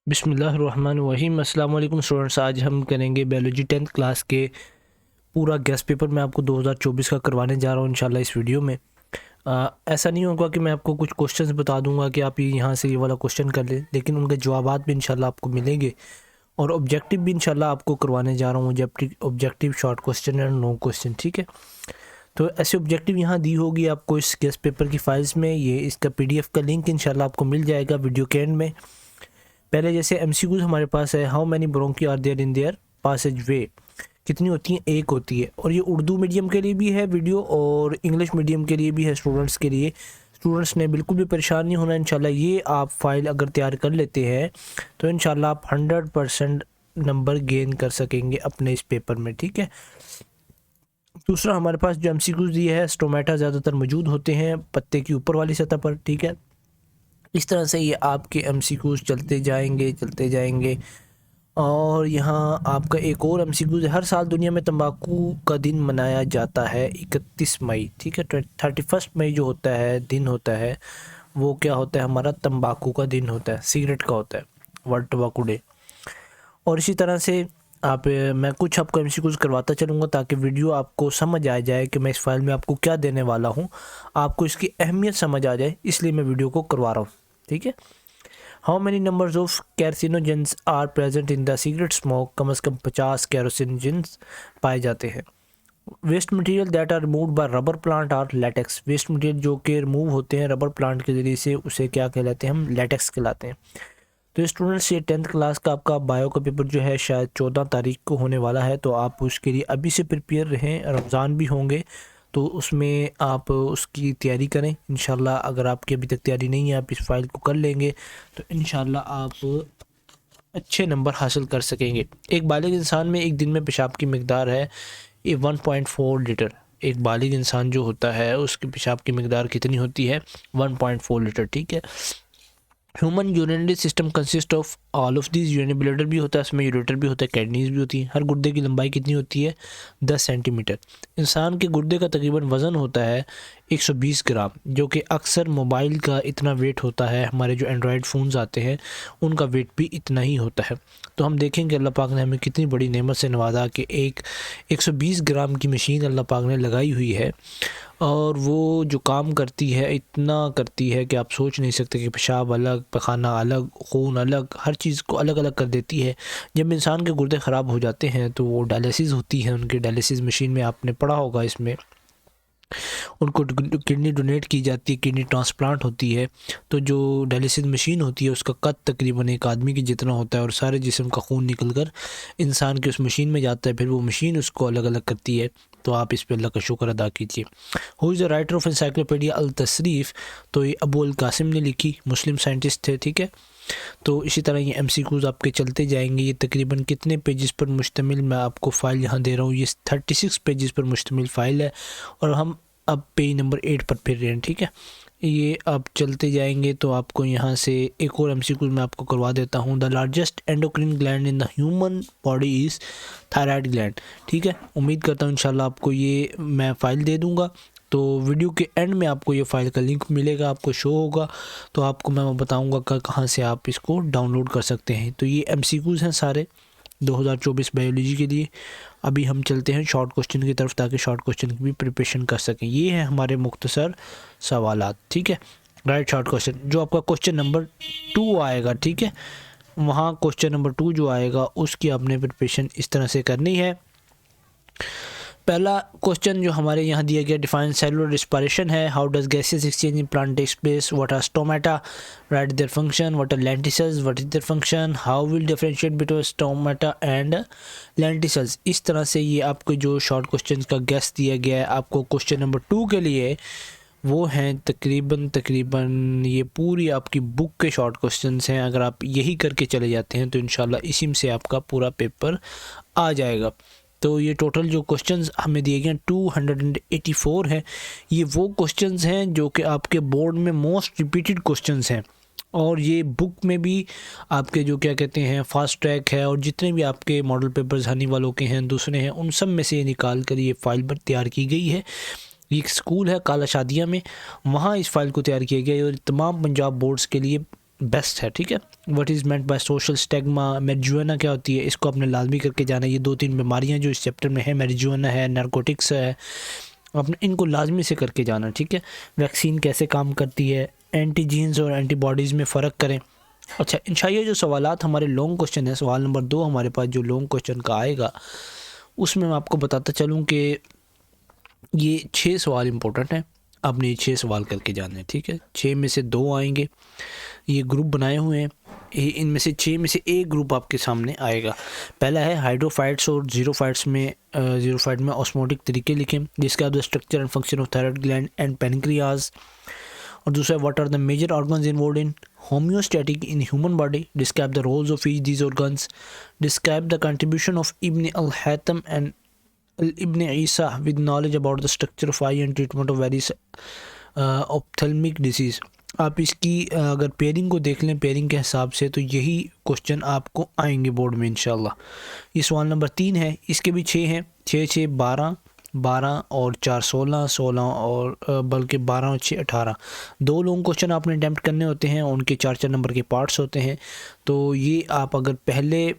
बिस्मिल्लाहिर्रहमानिर्रहीम। अस्सलाम वालेकुम स्टूडेंट्स, आज हम करेंगे बायोलॉजी 10th क्लास के पूरा गेस्ट पेपर मैं आपको 2024 का करवाने जा रहा हूँ इंशाल्लाह इस वीडियो में। ऐसा नहीं होगा कि मैं आपको कुछ क्वेश्चंस बता दूंगा कि आप ये यहाँ से ये वाला क्वेश्चन कर लें, लेकिन उनके जवाबात भी इंशाल्लाह आपको मिलेंगे और ऑब्जेक्टिव भी इंशाल्लाह आपको करवाने जा रहा हूँ। Objective short question and long question, ठीक है। तो ऐसे ऑब्जेक्टिव यहाँ दी होगी आपको इस गेस्ट पेपर की फाइल्स में। ये इसका PDF का लिंक इंशाल्लाह आपको मिल जाएगा वीडियो के एंड में। पहले जैसे MCQs हमारे पास है, how many bronchi are there in their passage way, कितनी होती हैं? एक होती है। और ये उर्दू मीडियम के लिए भी है वीडियो और इंग्लिश मीडियम के लिए भी है स्टूडेंट्स के लिए। स्टूडेंट्स ने बिल्कुल भी परेशान नहीं होना इंशाल्लाह। ये आप फाइल अगर तैयार कर लेते हैं तो इंशाल्लाह आप 100% नंबर गेन कर सकेंगे अपने इस पेपर में, ठीक है। दूसरा हमारे पास जो MCQs दिए है, स्टोमेटा ज़्यादातर मौजूद होते हैं पत्ते की ऊपर वाली सतह पर, ठीक है। इस तरह से ये आपके MCQs चलते जाएंगे। और यहाँ आपका एक और MCQs है, हर साल दुनिया में तंबाकू का दिन मनाया जाता है 31 मई, ठीक है। 31 मई जो होता है दिन होता है वो क्या होता है? हमारा तंबाकू का दिन होता है, सिगरेट का होता है, वर्ल्ड टोबैको डे। और इसी तरह से मैं कुछ आपको MCQs करवाता चलूँगा ताकि वीडियो आपको समझ आ जाए कि मैं इस फाइल में आपको क्या देने वाला हूँ, आपको इसकी अहमियत समझ आ जाए, इसलिए मैं वीडियो को करवा रहा हूँ, ठीक है। How many numbers of carcinogens are present in the cigarette smoke? कम से कम 50 कैरोसिनोजेंस पाए जाते हैं। Waste material that are removed by rubber plant or latex. Waste material जो कि रिमूव होते हैं रबर प्लांट के ज़रिए से, उसे क्या कहलाते हैं? हम लेटेक्स कहलाते हैं। तो स्टूडेंट्स, ये 10th क्लास का आपका बायो का पेपर जो है शायद 14 तारीख को होने वाला है, तो आप उसके लिए अभी से प्रिपेयर रहें। रमज़ान भी होंगे तो उसमें आप उसकी तैयारी करें इंशाल्लाह। अगर आपकी अभी तक तैयारी नहीं है, आप इस फाइल को कर लेंगे तो इंशाल्लाह आप अच्छे नंबर हासिल कर सकेंगे। एक बालिग इंसान में एक दिन में पेशाब की मकदार है ये 1.4 लीटर। एक बालिग इंसान जो होता है उसकी पेशाब की मकदार कितनी होती है? 1.4 लीटर, ठीक है। Human urinary system consist of all of this. Urinary bladder भी होता है, उसमें यूरेटर भी होता है, किडनीज भी होती है। हर गुर्दे की लंबाई कितनी होती है? 10 सेंटीमीटर। इंसान के गुर्दे का तकरीबन वज़न होता है 120 ग्राम, जो कि अक्सर मोबाइल का इतना वेट होता है। हमारे जो एंड्रॉयड फ़ोन्स आते हैं उनका वेट भी इतना ही होता है। तो हम देखेंगे अल्लाह पाक ने हमें कितनी बड़ी नेमत से नवाजा कि 120 ग्राम की मशीन अल्लाह पाक ने लगाई हुई है और वो जो काम करती है इतना करती है कि आप सोच नहीं सकते कि पेशाब अलग, पखाना अलग, खून अलग, हर चीज़ को अलग अलग कर देती है। जब इंसान के गुर्दे ख़राब हो जाते हैं तो वो डायलिसिस होती है उनकी। डायलिसिस मशीन में आपने पढ़ा होगा, इसमें उनको किडनी डोनेट की जाती है, किडनी ट्रांसप्लांट होती है। तो जो डायलिसिस मशीन होती है उसका कद तकरीबन एक आदमी की जितना होता है और सारे जिस्म का खून निकल कर इंसान के उस मशीन में जाता है, फिर वो मशीन उसको अलग अलग करती है। तो आप इस पर अल्लाह का शुक्र अदा कीजिए। Who is the writer of encyclopedia al Tasrif? तो ये अबू अल कासिम ने लिखी, मुस्लिम साइंटिस्ट थे, ठीक है। तो इसी तरह ये MCQs आपके चलते जाएंगे। ये तकरीबन कितने पेजेस पर मुश्तमिल, मैं आपको फ़ाइल यहाँ दे रहा हूँ, ये 36 पेजेस पर मुश्तमिल फ़ाइल है। और हम अब पेज नंबर 8 पर फिर रहे हैं, ठीक है। ये आप चलते जाएंगे तो आपको यहाँ से एक और MCQ मैं आपको करवा देता हूँ। The largest endocrine gland in the human body is thyroid gland, ठीक है। उम्मीद करता हूँ इंशाल्लाह आपको ये मैं फ़ाइल दे दूँगा। तो वीडियो के एंड में आपको ये फ़ाइल का लिंक मिलेगा, आपको शो होगा, तो आपको मैं बताऊँगा कहाँ से आप इसको डाउनलोड कर सकते हैं। तो ये MCQs हैं सारे 2024 बायोलॉजी के लिए। अभी हम चलते हैं शॉर्ट क्वेश्चन की तरफ ताकि शॉर्ट क्वेश्चन की भी प्रिपरेशन कर सकें। ये है हमारे मुख्तसर सवालात, ठीक है। राइट शॉर्ट क्वेश्चन जो आपका क्वेश्चन नंबर 2 आएगा, ठीक है, वहाँ क्वेश्चन नंबर 2 जो आएगा उसकी आपने प्रिपरेशन इस तरह से करनी है। पहला क्वेश्चन जो हमारे यहाँ दिया गया, डिफाइन सेलुलर रिस्पायरेशन है। How does gases exchange in plant takes place? What are stomata? Write their function. What are lenticels? What is their function? How will differentiate between stomata and lenticels? इस तरह से ये आपको जो short question का gas दिया गया है आपको क्वेश्चन नंबर 2 के लिए, वो हैं तकरीबन ये पूरी आपकी बुक के शॉर्ट क्वेश्चंस हैं। अगर आप यही करके चले जाते हैं तो इंशाल्लाह इसी में से आपका पूरा पेपर आ जाएगा। तो ये टोटल जो क्वेश्चंस हमें दिए गए हैं 284 हैं। ये वो क्वेश्चंस हैं जो कि आपके बोर्ड में मोस्ट रिपीटेड क्वेश्चंस हैं और ये बुक में भी आपके जो क्या कहते हैं फास्ट ट्रैक है और जितने भी आपके मॉडल पेपर्स हनी वालों के हैं, दूसरे हैं, उन सब में से निकाल कर ये फ़ाइल पर तैयार की गई है। एक स्कूल है काला शादिया में, वहाँ इस फ़ाइल को तैयार किया गया है और तमाम पंजाब बोर्ड्स के लिए बेस्ट है, ठीक है। What is meant by social stigma, marijuana क्या होती है, इसको आपने लाजमी करके जाना है। ये 2-3 बीमारियां जो इस चैप्टर में है, मैरिजुआना है, नारकोटिक्स है, आपने इनको लाजमी से करके जाना, ठीक है। वैक्सीन कैसे काम करती है, एंटीजीन्स और एंटीबॉडीज़ में फ़र्क करें। अच्छा, इंशाल्लाह जो सवालात हमारे लॉन्ग क्वेश्चन है, सवाल नंबर 2 हमारे पास जो लॉन्ग क्वेश्चन का आएगा, उसमें मैं आपको बताता चलूँ कि ये 6 सवाल इंपॉर्टेंट हैं, आपने ये 6 सवाल करके जाने हैं, ठीक है। 6 में से 2 आएंगे, ये ग्रुप बनाए हुए हैं, इनमें से 6 में से एक ग्रुप आपके सामने आएगा। पहला है हाइड्रोफाइट्स और ज़ीरोफाइट में ऑस्मोटिक तरीके लिखें, जिसका the structure and function of thyroid gland and pancreas. और दूसरा, what are the major organs involved in homeostatic in human body, describe the roles of each these organs, describe the contribution of Ibn al Haitham and Ibn Isa with knowledge about the structure of eye and treatment of various ophthalmic disease. आप इसकी अगर pairing को देख लें, pairing के हिसाब से, तो यही क्वेश्चन आपको आएंगे बोर्ड में इंशाल्लाह। ये सवाल नंबर 3 है, इसके भी 6 हैं, 6 12 12 और 4 16 16 और बल्कि 12 और 6 18। 2 लॉन्ग क्वेश्चन आपने अटैम्प्ट करने होते हैं, उनके 4 नंबर के पार्ट्स होते हैं। तो ये आप अगर पहले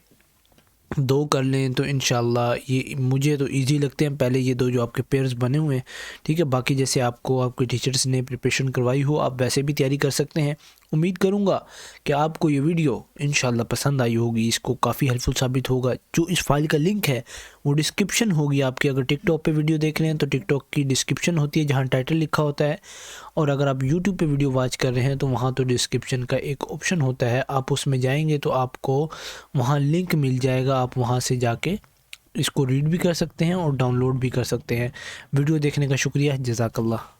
2 कर लें तो इंशाल्लाह ये मुझे तो इजी लगते हैं, पहले ये 2 जो आपके पेयर्स बने हुए हैं, ठीक है। बाकी जैसे आपको आपके टीचर्स ने प्रिपरेशन करवाई हो, आप वैसे भी तैयारी कर सकते हैं। उम्मीद करूँगा कि आपको ये वीडियो इंशाल्लाह पसंद आई होगी, इसको काफ़ी हेल्पफुल साबित होगा। जो इस फाइल का लिंक है वो डिस्क्रिप्शन होगी आपकी। अगर टिकटॉक पे वीडियो देख रहे हैं तो टिकटॉक की डिस्क्रिप्शन होती है जहाँ टाइटल लिखा होता है, और अगर आप यूट्यूब पे वीडियो वॉच कर रहे हैं तो वहाँ तो डिस्क्रिप्शन का एक ऑप्शन होता है, आप उसमें जाएंगे तो आपको वहाँ लिंक मिल जाएगा, आप वहाँ से जाके इसको रीड भी कर सकते हैं और डाउनलोड भी कर सकते हैं। वीडियो देखने का शुक्रिया, जज़ाकल्लाह।